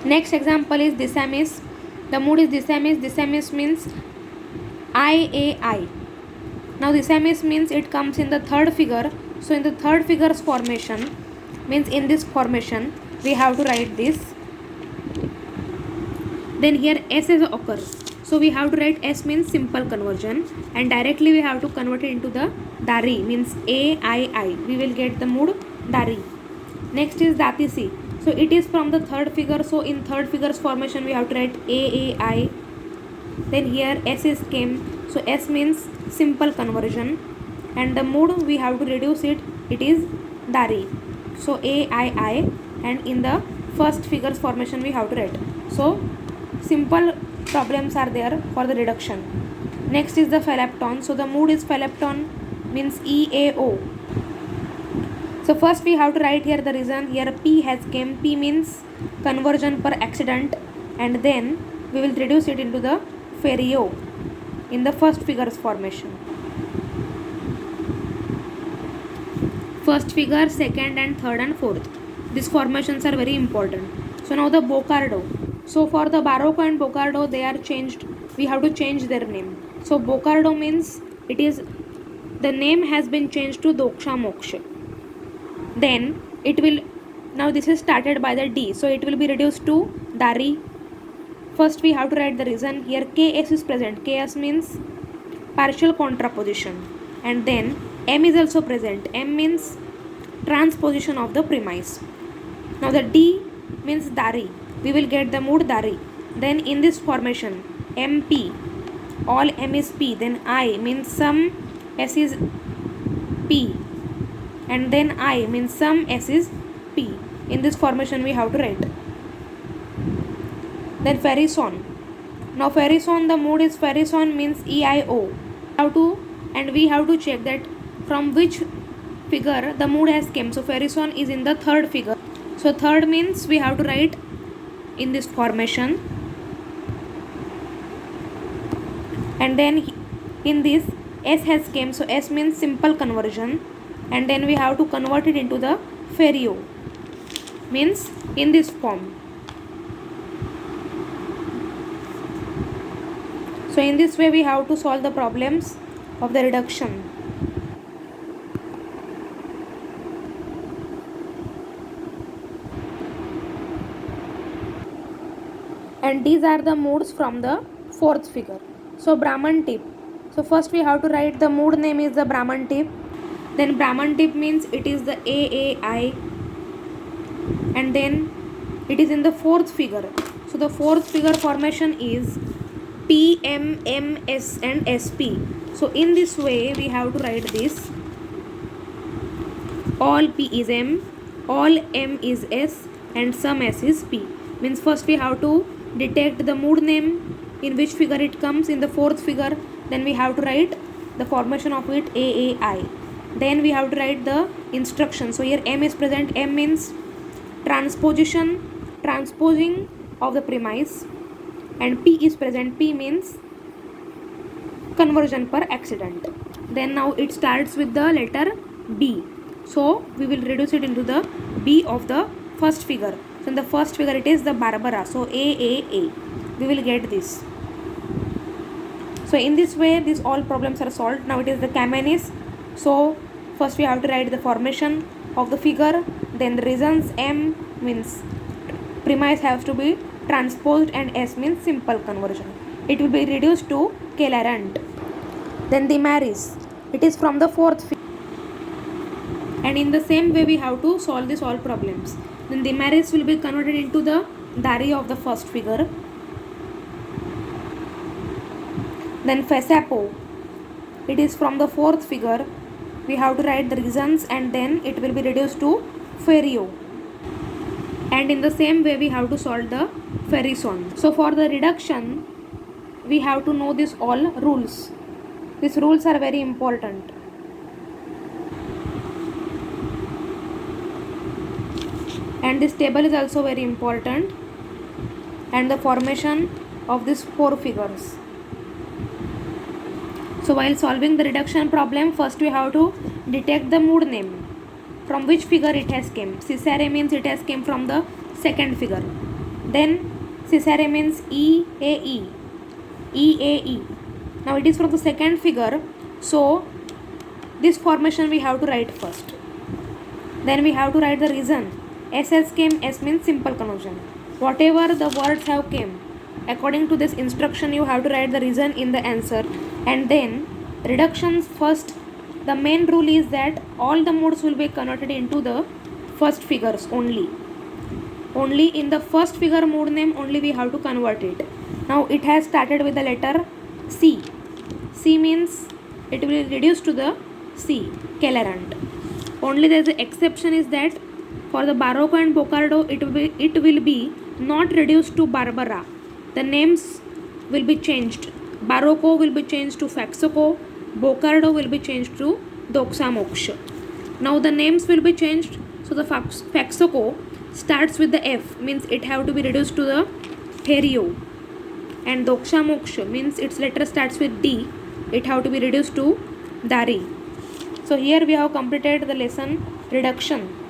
Next example is Disamis. The mood is Disamis. Disamis means IAI. Now Disamis means it comes in the third figure. So in the third figure's formation, means in this formation we have to write this. Then here S is occurs. So we have to write S means simple conversion, and directly we have to convert it into the Dari means AII. We will get the mood Dari. Next is Datisi. So it is from the third figure. So in third figure's formation we have to write AAI. Then here S is came. So S means simple conversion, and the mood we have to reduce it. It is Dari. So AII, and in the first figure's formation we have to write. So simple problems are there for the reduction. Next is the Phelapton. So the mood is Phelapton means EAO. So first we have to write here the reason. Here P has came. P means conversion per accident, and then we will reduce it into the Ferio in the first figure's formation. First figure, second and third and fourth. These formations are very important. So now the Bocardo. So for the Barocco and Bocardo, they are changed. We have to change their name. So Bocardo means it is, the name has been changed to Doksha Moksha. Then it will, now this is started by the D. So it will be reduced to Dari. First we have to write the reason. Here KS is present. KS means partial contraposition. And then M is also present. M means transposition of the premise. Now the D means Dari. We will get the mood Dari. Then in this formation MP, all M is P. Then I means some S is P. And then I means some S is P. In this formation we have to write. Then Ferrison. Now Ferrison, the mood is Ferrison means EIO. We have to check that from which figure the mood has came. So Ferrison is in the third figure. So third means we have to write in this formation. And then in this S has came. So S means simple conversion. And then we have to convert it into the Ferio means in this form. So in this way we have to solve the problems of the reduction. And these are the moods from the fourth figure. So Brahman tip. So first we have to write the mood name is the Brahman tip. Then Brahman tip means it is the AAI, and then it is in the fourth figure. So the fourth figure formation is P, M, M, S and SP. So in this way we have to write this. All P is M, all M is S and some S is P. Means first we have to detect the mood name, in which figure it comes, in the fourth figure. Then we have to write the formation of it AAI. Then we have to write the instruction. So here M is present. M means transposition, transposing of the premise, and P is present. P means conversion per accident. Then now it starts with the letter B. So we will reduce it into the B of the first figure. So in the first figure it is the Barbara. So AAA. We will get this. So in this way these all problems are solved. Now it is the Kamenis. So first we have to write the formation of the figure, then the reasons. M means premise has to be transposed, and S means simple conversion. It will be reduced to Celarent. Then the Maris, it is from the fourth figure. And in the same way we have to solve these all problems. Then the Maris will be converted into the Dari of the first figure. Then Fesapo, it is from the fourth figure. We have to write the reasons, and then it will be reduced to Ferio. And in the same way we have to solve the Ferrison. So for the reduction we have to know these all rules. These rules are very important. And this table is also very important, and the formation of these four figures. So while solving the reduction problem, first we have to detect the mood name, from which figure it has came. Cesare means it has came from the second figure. Then Caesare means EAE. EAE. Now it is from the second figure. So this formation we have to write first. Then we have to write the reason. SS came, S means simple conjunction. Whatever the words have came, according to this instruction you have to write the reason in the answer. And then reductions first. The main rule is that all the modes will be converted into the first figures only. Only in the first figure mode name only we have to convert it. Now it has started with the letter C. C means it will reduce to the C, Celerant. Only there is an exception is that for the Barocco and Boccardo it will be not reduced to Barbara. The names will be changed. Barocco will be changed to Faxoco. Boccardo will be changed to Doxa Moksha. Now the names will be changed. So the Faxoco starts with the F, means it have to be reduced to the Ferio. And Doxa Moksha means its letter starts with D, it have to be reduced to Dari. So here we have completed the lesson reduction.